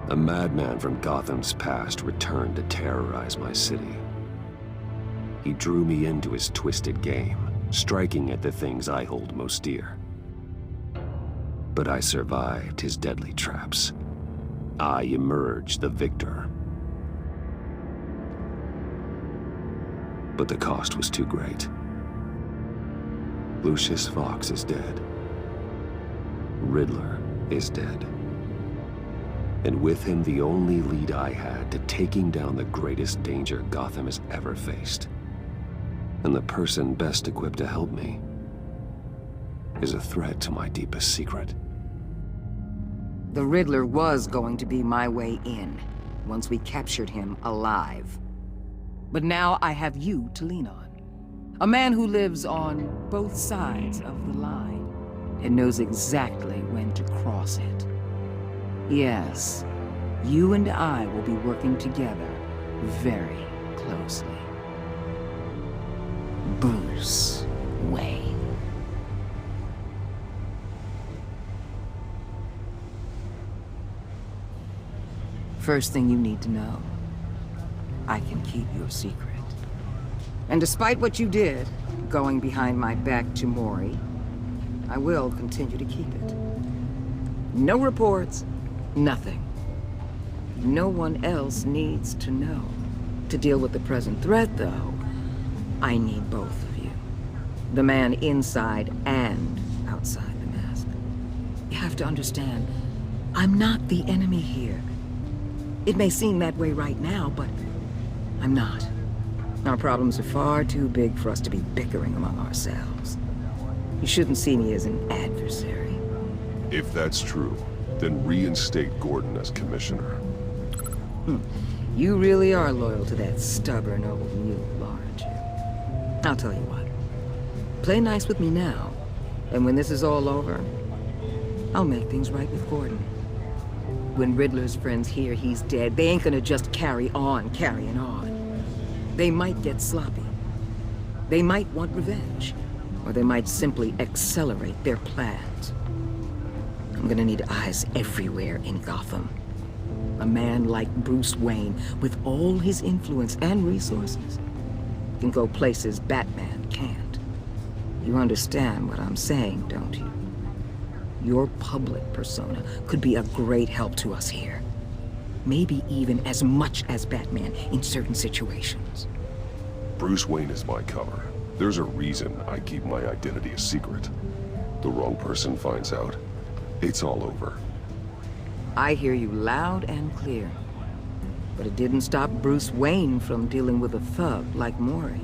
A madman from Gotham's past returned to terrorize my city. He drew me into his twisted game, striking at the things I hold most dear. But I survived his deadly traps. I emerged the victor. But the cost was too great. Lucius Fox is dead. Riddler is dead. And with him, the only lead I had to taking down the greatest danger Gotham has ever faced. And the person best equipped to help me is a threat to my deepest secret. The Riddler was going to be my way in, once we captured him alive. But now I have you to lean on. A man who lives on both sides of the line, and knows exactly when to cross it. Yes, you and I will be working together very closely. Bruce Wayne. First thing you need to know, I can keep your secret. And despite what you did, going behind my back to Mori, I will continue to keep it. No reports, nothing. No one else needs to know. To deal with the present threat, though, I need both of you. The man inside and outside the mask. You have to understand, I'm not the enemy here. It may seem that way right now, but I'm not. Our problems are far too big for us to be bickering among ourselves. You shouldn't see me as an adversary. If that's true, then reinstate Gordon as commissioner. You really are loyal to that stubborn old mule, aren't you? I'll tell you what. Play nice with me now, and when this is all over, I'll make things right with Gordon. When Riddler's friends hear he's dead, they ain't gonna just carry on carrying on. They might get sloppy. They might want revenge. Or they might simply accelerate their plans. I'm gonna need eyes everywhere in Gotham. A man like Bruce Wayne, with all his influence and resources, can go places Batman can't. You understand what I'm saying, don't you? Your public persona could be a great help to us here. Maybe even as much as Batman in certain situations. Bruce Wayne is my cover. There's a reason I keep my identity a secret. The wrong person finds out, it's all over. I hear you loud and clear. But it didn't stop Bruce Wayne from dealing with a thug like Mori.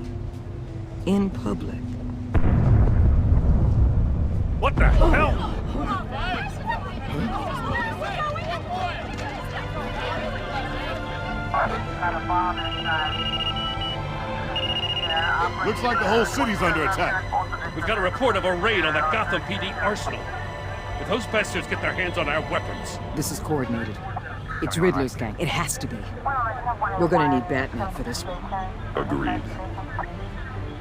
In public. What the hell? Looks like the whole city's under attack. We've got a report of a raid on the Gotham PD arsenal. If those bastards get their hands on our weapons... This is coordinated. It's Riddler's gang. It has to be. We're gonna need Batman for this one. Agreed.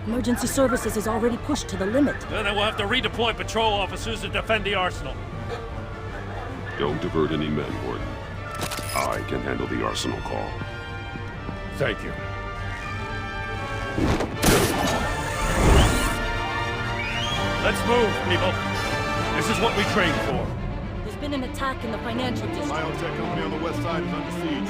Emergency services is already pushed to the limit. Then we'll have to redeploy patrol officers to defend the arsenal. Don't divert any men, Gordon. I can handle the arsenal call. Thank you. Let's move, people. This is what we trained for. There's been an attack in the financial district. Biotech company on the west side is under siege.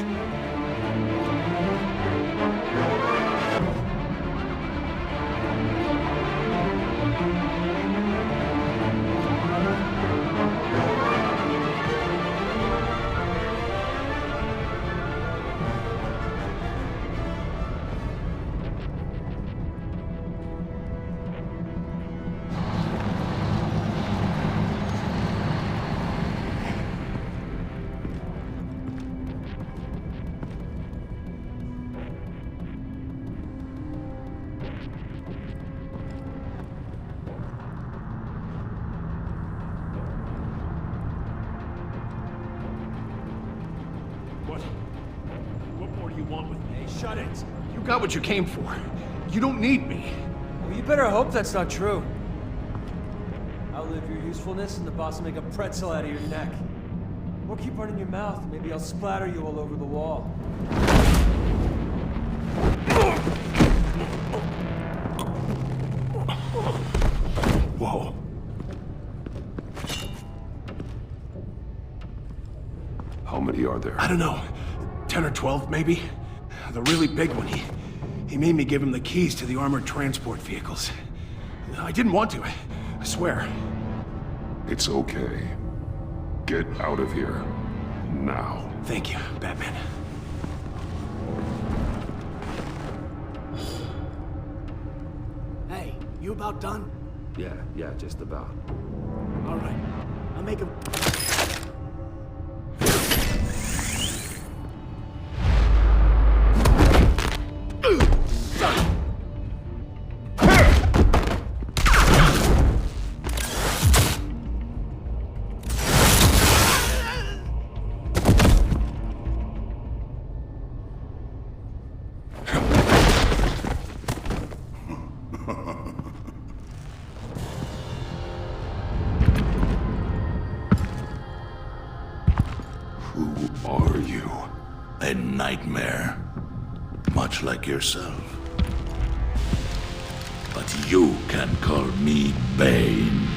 What more do you want with me? Hey, shut it. You got what you came for. You don't need me. Well, you better hope that's not true. Outlive your usefulness and the boss will make a pretzel out of your neck. Or keep running your mouth. Maybe I'll splatter you all over the wall. Whoa. How many are there? I don't know. 10 or 12, maybe? The really big one, he made me give him the keys to the armored transport vehicles. I didn't want to, I swear. It's okay. Get out of here. Now. Thank you, Batman. Hey, you about done? Yeah, just about. All right. I'll make him... Who are you? A nightmare, much like yourself. But you can call me Bane.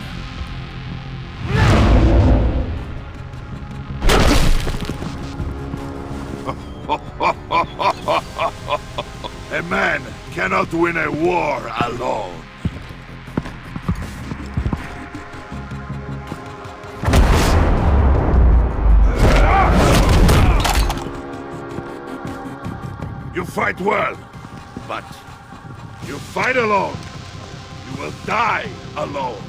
A man cannot win a war alone. You fight well, but you fight alone. You will die alone.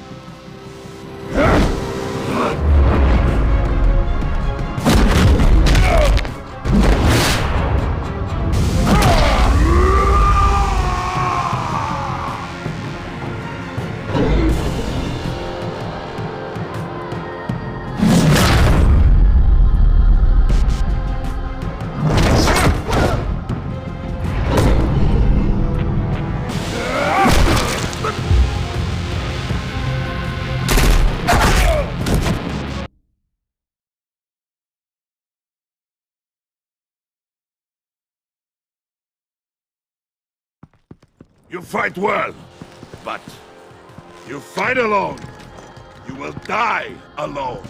You fight well, but you fight alone. You will die alone.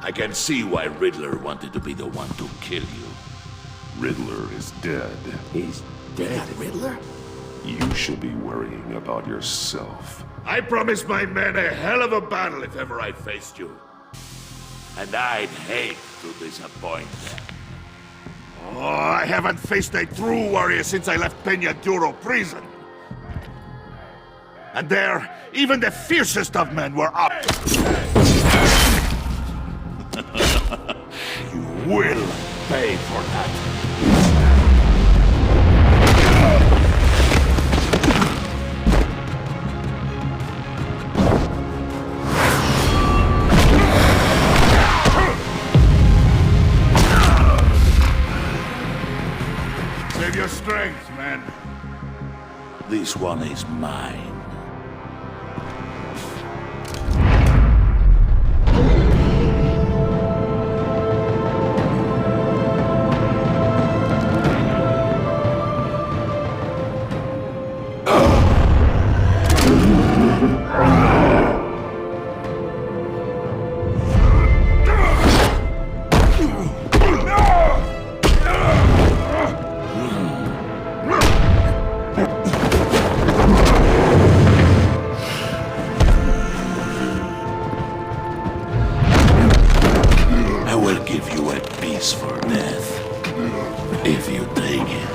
I can see why Riddler wanted to be the one to kill you. Riddler is dead. He's They dead. got Riddler? You should be worrying about yourself. I promised my men a hell of a battle if ever I faced you. And I'd hate to disappoint them. Oh, I haven't faced a true warrior since I left Peña Duro prison. And there, even the fiercest of men were up. You will pay for that. Save your strength, man. This one is mine. I will give you a piece for death, if you take it.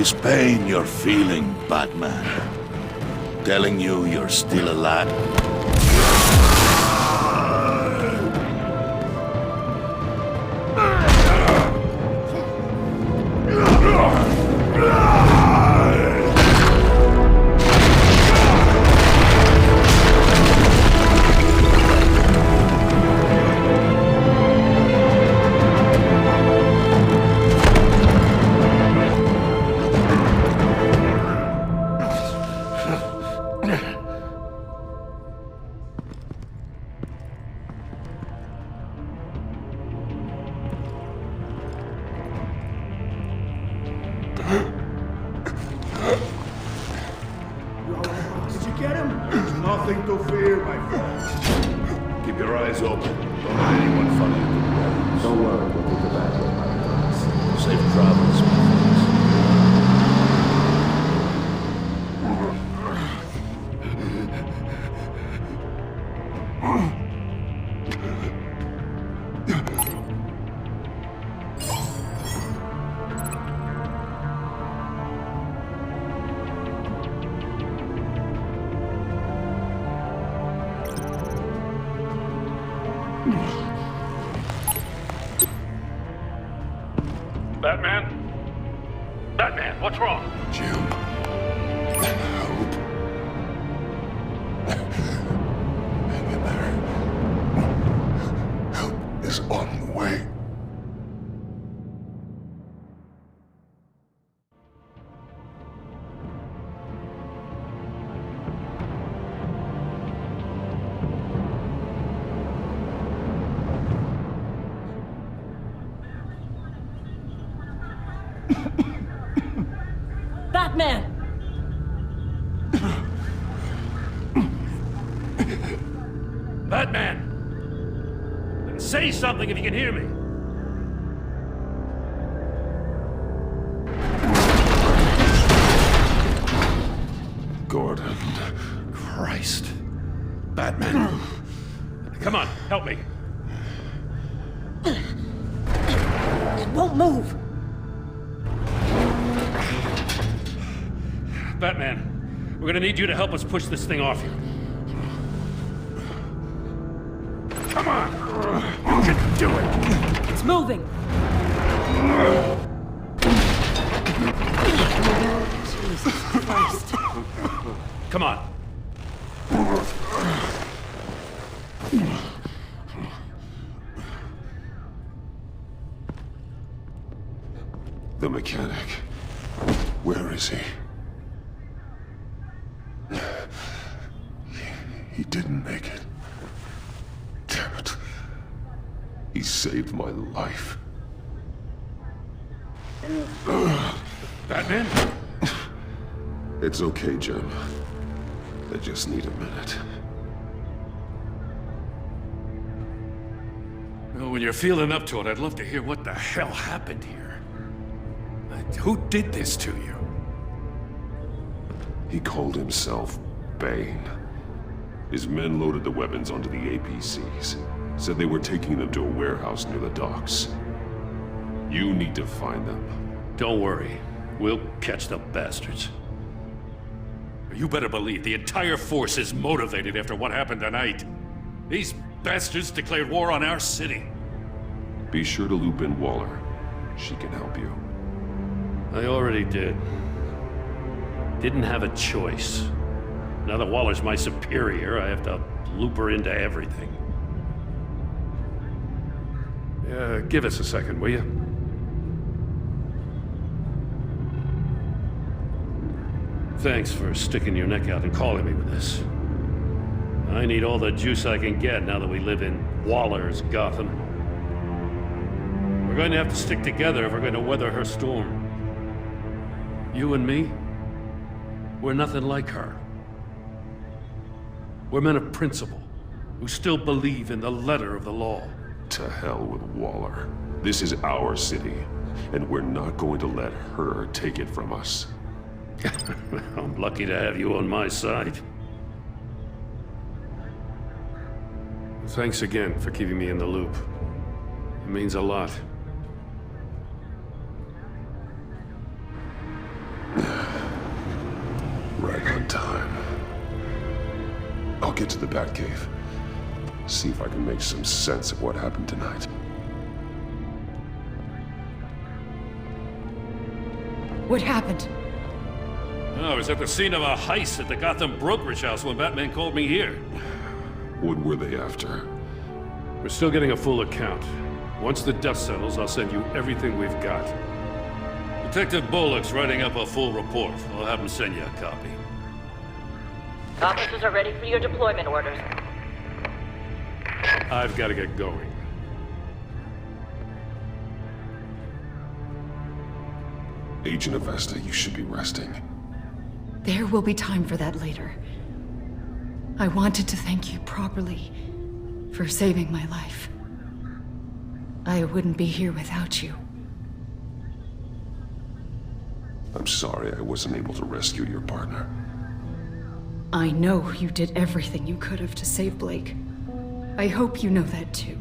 Is pain you're feeling, Batman, telling you you're still alive? Did you get him? There's nothing to fear, my friend. Keep your eyes open. Don't let anyone follow you to the weapons. Don't worry, we'll take the back of my promise. Safe travels, my friends. Batman? Batman, what's wrong? Jim. Hope. Hang in there. Help is on the way. Batman! Batman! Say something if you can hear me. Gordon. Christ. Batman. Come on, help me. It won't move! Batman, we're gonna need you to help us push this thing off you. Come on! You can do it! It's moving! Jesus Christ. Come on. The mechanic. Where is he? He didn't make it. Damn it. He saved my life. Batman? It's okay, Jim. I just need a minute. Well, when you're feeling up to it, I'd love to hear what the hell happened here. Who did this to you? He called himself Bane. His men loaded the weapons onto the APCs. Said they were taking them to a warehouse near the docks. You need to find them. Don't worry. We'll catch the bastards. You better believe the entire force is motivated after what happened tonight. These bastards declared war on our city. Be sure to loop in Waller. She can help you. I already did. Didn't have a choice. Now that Waller's my superior, I have to loop her into everything. Give us a second, will you? Thanks for sticking your neck out and calling me with this. I need all the juice I can get now that we live in Waller's Gotham. We're going to have to stick together if we're going to weather her storm. You and me, we're nothing like her. We're men of principle, who still believe in the letter of the law. To hell with Waller. This is our city, and we're not going to let her take it from us. I'm lucky to have you on my side. Thanks again for keeping me in the loop. It means a lot. Right on time. I'll get to the Batcave. See if I can make some sense of what happened tonight. What happened? I was at the scene of a heist at the Gotham brokerage house when Batman called me here. What were they after? We're still getting a full account. Once the dust settles, I'll send you everything we've got. Detective Bullock's writing up a full report. I'll have him send you a copy. Officers are ready for your deployment orders. I've got to get going. Agent Avesta, you should be resting. There will be time for that later. I wanted to thank you properly for saving my life. I wouldn't be here without you. I'm sorry I wasn't able to rescue your partner. I know you did everything you could have to save Blake. I hope you know that too.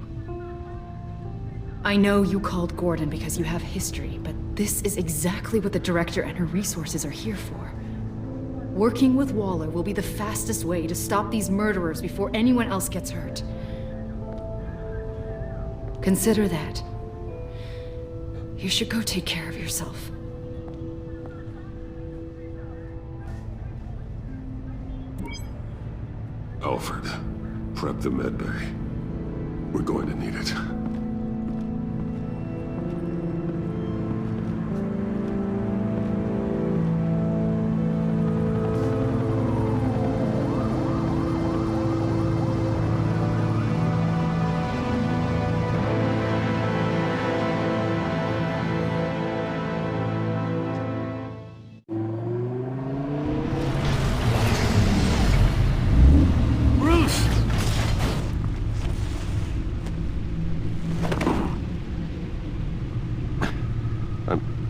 I know you called Gordon because you have history, but this is exactly what the Director and her resources are here for. Working with Waller will be the fastest way to stop these murderers before anyone else gets hurt. Consider that. You should go take care of yourself. Alfred, prep the medbay. We're going to need it.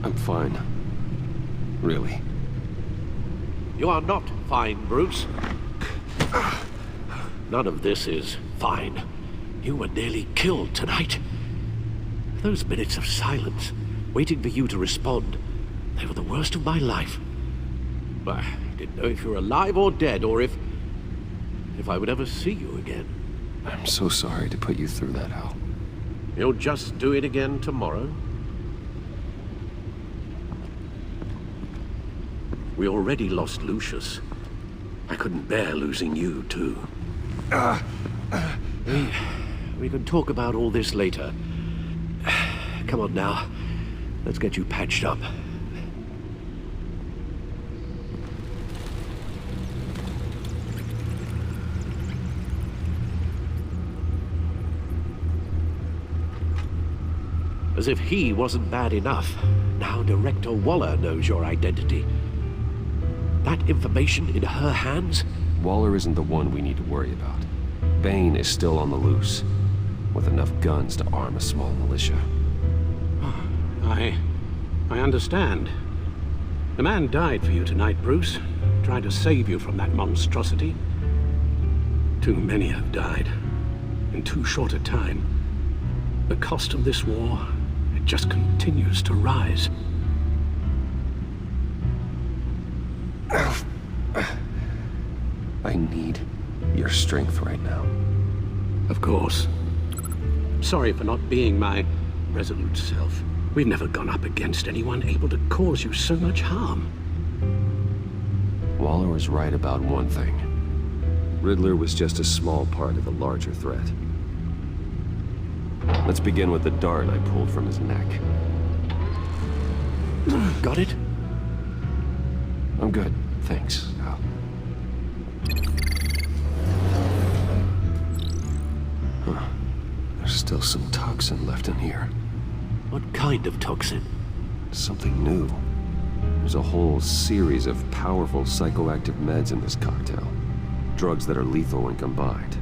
I'm fine. Really. You are not fine, Bruce. None of this is fine. You were nearly killed tonight. Those minutes of silence, waiting for you to respond, they were the worst of my life. I didn't know if you were alive or dead, or if I would ever see you again. I'm so sorry to put you through that, Al. You'll just do it again tomorrow? We already lost Lucius. I couldn't bear losing you, too. We can talk about all this later. Come on now. Let's get you patched up. As if he wasn't bad enough, now Director Waller knows your identity. That information in her hands? Waller isn't the one we need to worry about. Bane is still on the loose, with enough guns to arm a small militia. I understand. The man died for you tonight, Bruce. Tried to save you from that monstrosity. Too many have died, in too short a time. The cost of this war, it just continues to rise. I need your strength right now. Of course. Sorry for not being my resolute self. We've never gone up against anyone able to cause you so much harm. Waller was right about one thing. Riddler was just a small part of the larger threat. Let's begin with the dart I pulled from his neck. Got it? I'm good, thanks, Al. Huh. There's still some toxin left in here. What kind of toxin? Something new. There's a whole series of powerful psychoactive meds in this cocktail. Drugs that are lethal when combined.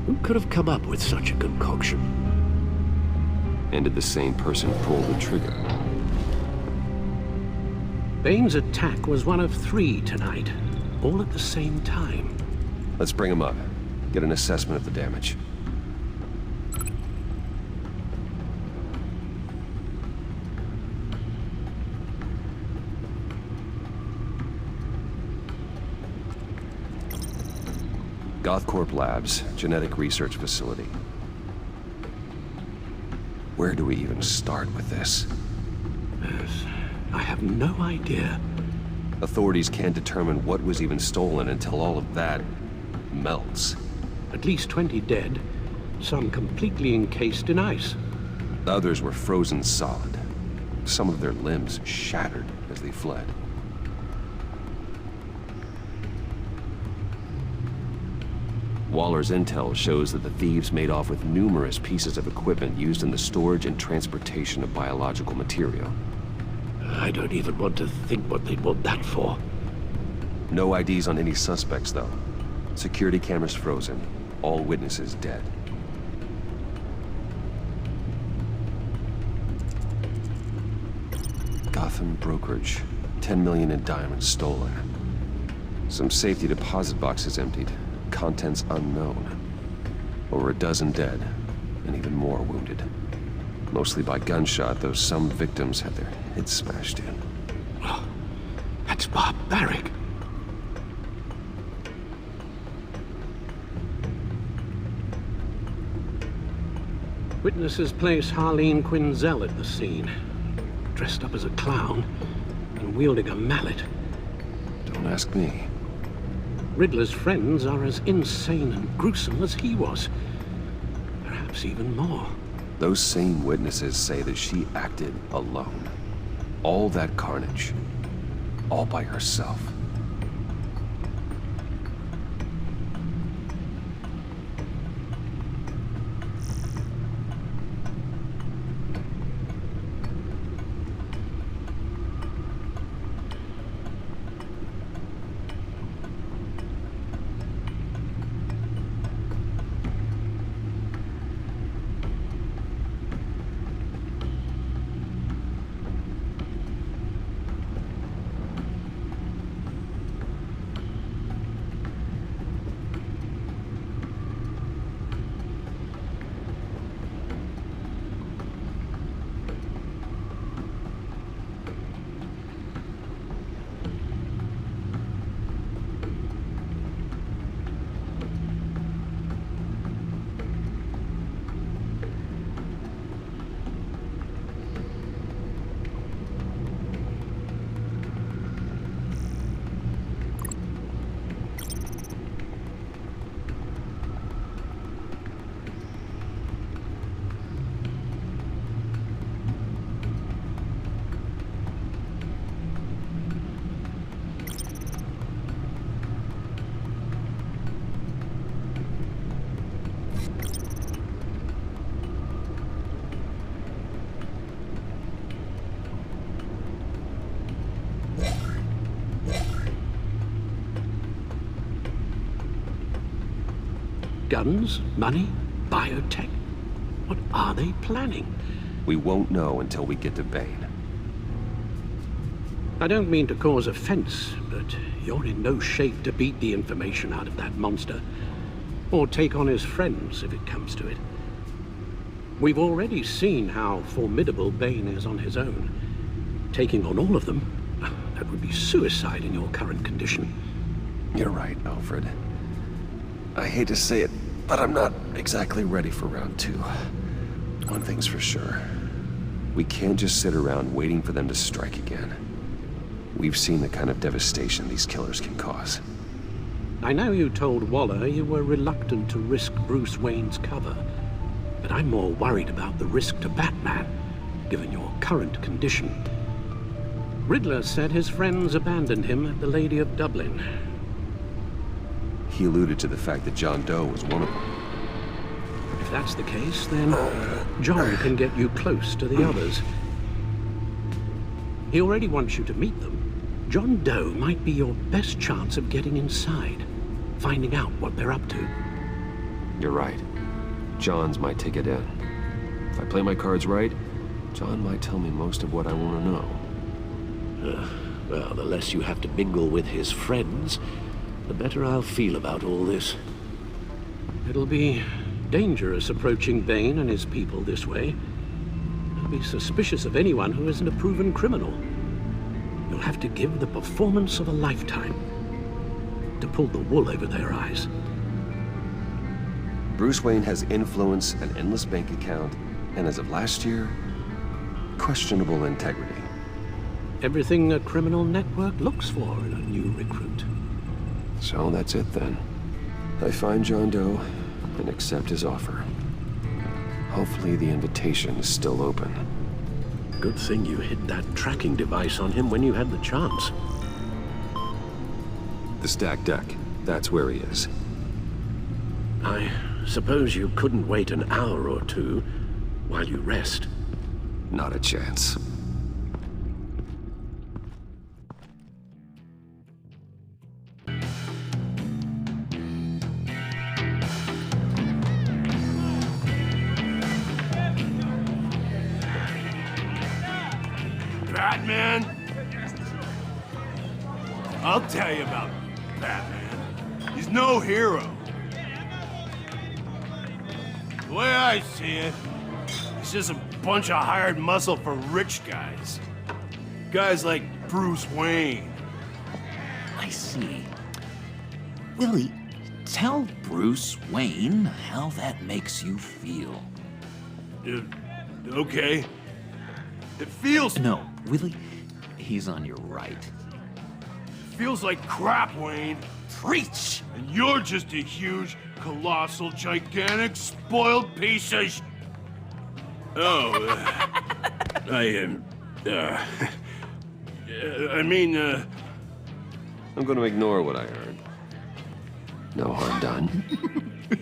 Who could have come up with such a concoction? And did the same person pull the trigger? Bane's attack was one of 3 tonight, all at the same time. Let's bring him up. Get an assessment of the damage. Gothcorp Labs, genetic research facility. Where do we even start with this? Yes, I have no idea. Authorities can't determine what was even stolen until all of that melts. At least 20 dead, some completely encased in ice. Others were frozen solid. Some of their limbs shattered as they fled. Waller's intel shows that the thieves made off with numerous pieces of equipment used in the storage and transportation of biological material. I don't even want to think what they'd want that for. No IDs on any suspects, though. Security cameras frozen. All witnesses dead. Gotham brokerage. 10 million in diamonds stolen. Some safety deposit boxes emptied. Contents unknown. Over a dozen dead, and even more wounded. Mostly by gunshot, though some victims had their heads smashed in. Oh, that's barbaric. Witnesses place Harleen Quinzel at the scene, dressed up as a clown and wielding a mallet. Don't ask me. Riddler's friends are as insane and gruesome as he was. Perhaps even more. Those same witnesses say that she acted alone. All that carnage. All by herself. Guns? Money? Biotech? What are they planning? We won't know until we get to Bane. I don't mean to cause offense, but you're in no shape to beat the information out of that monster. Or take on his friends, if it comes to it. We've already seen how formidable Bane is on his own. Taking on all of them, that would be suicide in your current condition. You're right, Alfred. I hate to say it, but I'm not exactly ready for round 2. One thing's for sure. We can't just sit around waiting for them to strike again. We've seen the kind of devastation these killers can cause. I know you told Waller you were reluctant to risk Bruce Wayne's cover, but I'm more worried about the risk to Batman, given your current condition. Riddler said his friends abandoned him at the Lady of Dublin. He alluded to the fact that John Doe was one of them. If that's the case, then John can get you close to the others. He already wants you to meet them. John Doe might be your best chance of getting inside, finding out what they're up to. You're right. John's my ticket in. If I play my cards right, John might tell me most of what I want to know. Well, the less you have to mingle with his friends, the better I'll feel about all this. It'll be dangerous approaching Bane and his people this way. I'll be suspicious of anyone who isn't a proven criminal. You'll have to give the performance of a lifetime to pull the wool over their eyes. Bruce Wayne has influence, an endless bank account, and as of last year, questionable integrity. Everything a criminal network looks for in a new recruit. So that's it then. I find John Doe and accept his offer. Hopefully the invitation is still open. Good thing you hid that tracking device on him when you had the chance. The stacked deck, that's where he is. I suppose you couldn't wait an hour or two while you rest. Not a chance. Batman? I'll tell you about Batman. He's no hero. The way I see it, he's just a bunch of hired muscle for rich guys. Guys like Bruce Wayne. I see. Willie, tell Bruce Wayne how that makes you feel. Okay. It feels... No, Willie, he's on your right. Feels like crap, Wayne. Preach! And you're just a huge, colossal, gigantic, spoiled piece of sh... Oh, I'm gonna ignore what I heard. No harm done.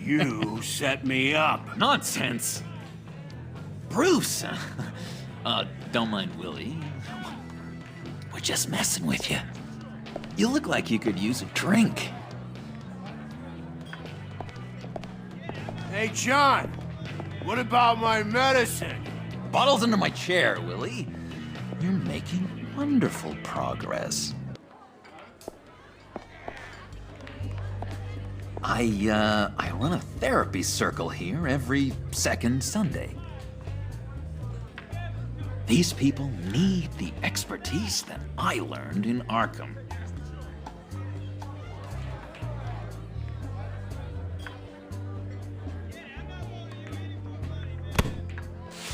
You set me up. Nonsense! Bruce! Don't mind Willie. We're just messing with you. You look like you could use a drink. Hey, John. What about my medicine? Bottle's under my chair, Willie. You're making wonderful progress. I run a therapy circle here every second Sunday. These people need the expertise that I learned in Arkham.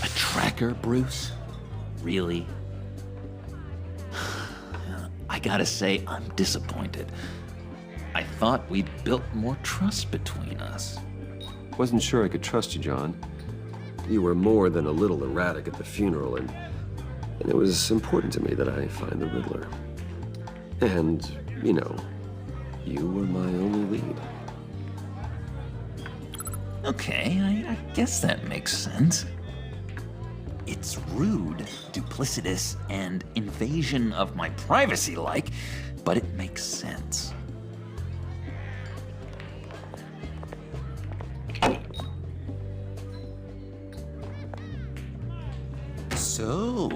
A tracker, Bruce? Really? I gotta say, I'm disappointed. I thought we'd built more trust between us. Wasn't sure I could trust you, John. You were more than a little erratic at the funeral, and it was important to me that I find the Riddler. And, you know, you were my only lead. Okay, I guess that makes sense. It's rude, duplicitous, and invasion of my privacy-like, but it makes sense. So,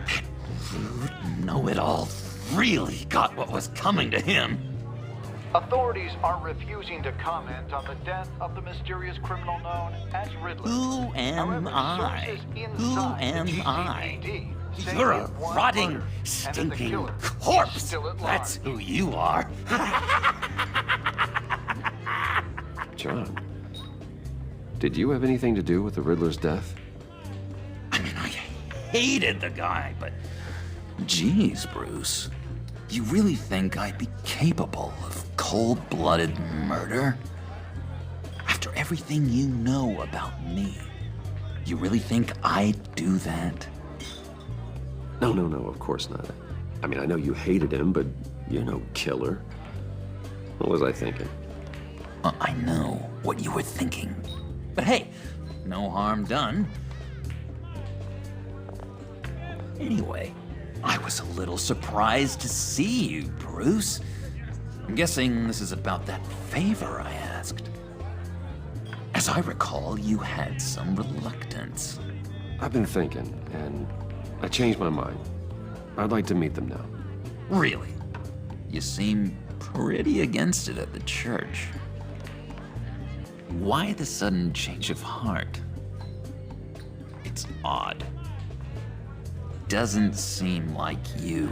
that rude know-it-all really got what was coming to him. Authorities are refusing to comment on the death of the mysterious criminal known as Riddler. Who am However, I? sources Who inside am the I? GCPD say You're a he was rotting, murdered, and that the stinking killer is corpse. still at That's large. who you are. John, did you have anything to do with the Riddler's death? I mean, I hated the guy, but... Geez, Bruce. You really think I'd be capable of cold-blooded murder? After everything you know about me, you really think I'd do that? No, of course not. I mean, I know you hated him, but you're no killer. What was I thinking? I know what you were thinking. But hey, no harm done. Anyway, I was a little surprised to see you, Bruce. I'm guessing this is about that favor I asked. As I recall, you had some reluctance. I've been thinking, and I changed my mind. I'd like to meet them now. Really? You seem pretty against it at the church. Why the sudden change of heart? It's odd. Doesn't seem like you.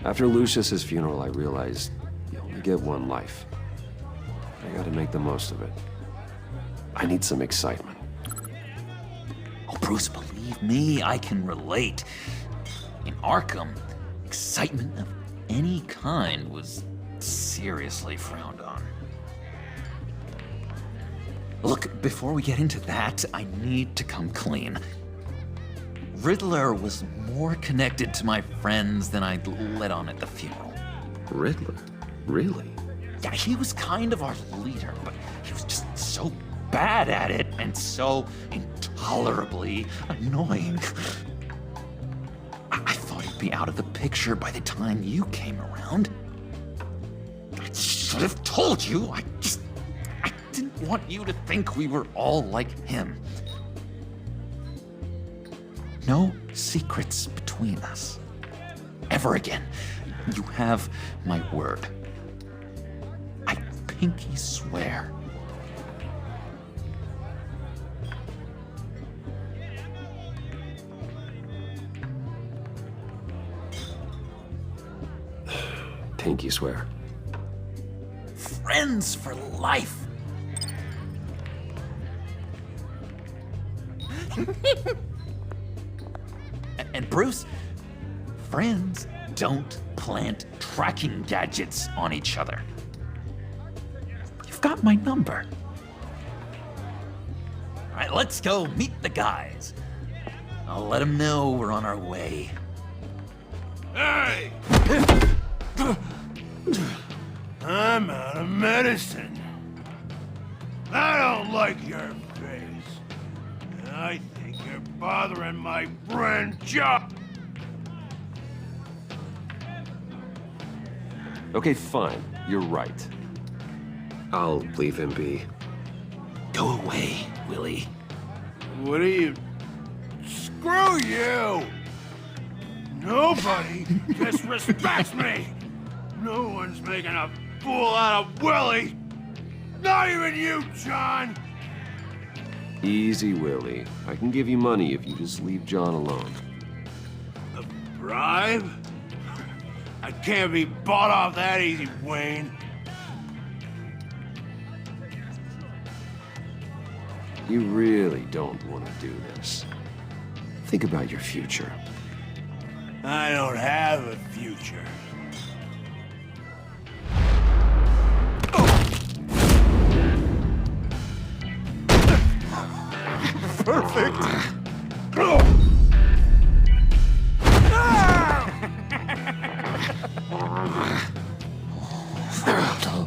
After Lucius's funeral, I realized you only get one life. I gotta make the most of it. I need some excitement. Oh, Bruce, believe me, I can relate. In Arkham, excitement of any kind was seriously frowned on. Look, before we get into that, I need to come clean. Riddler was more connected to my friends than I'd let on at the funeral. Riddler? Really? Yeah, he was kind of our leader, but he was just so bad at it and so intolerably annoying. I thought he'd be out of the picture by the time you came around. I should have told you. I didn't want you to think we were all like him. No secrets between us. Ever again. You have my word. I pinky swear. Pinky swear. Friends for life. And Bruce, friends don't plant tracking gadgets on each other. You've got my number. All right, let's go meet the guys. I'll let them know we're on our way. Hey! I'm out of medicine. I don't like your face. I think you're bothering my friend Chuck. Okay, fine. You're right. I'll leave him be. Go away, Willie. What are you... Screw you! Nobody disrespects me! No one's making a fool out of Willie! Not even you, John! Easy, Willie. I can give you money if you just leave John alone. A bribe? I can't be bought off that easy, Wayne. You really don't want to do this. Think about your future. I don't have a future. Perfect.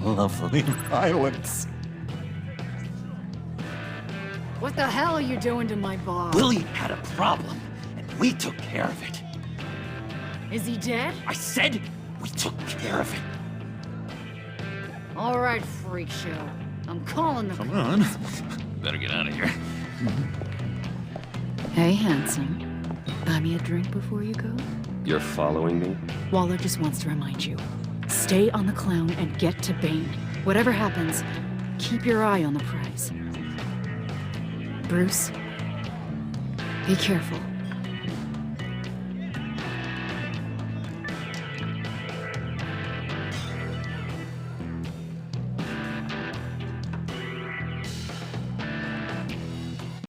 Lovely violence. What the hell are you doing to my bar? Willie had a problem, and we took care of it. Is he dead? I said we took care of it. All right, freak show. I'm calling the... Come on. Better get out of here. Hey, handsome. Buy me a drink before you go? You're following me? Waller just wants to remind you. Stay on the clown and get to Bane. Whatever happens, keep your eye on the prize. Bruce, be careful.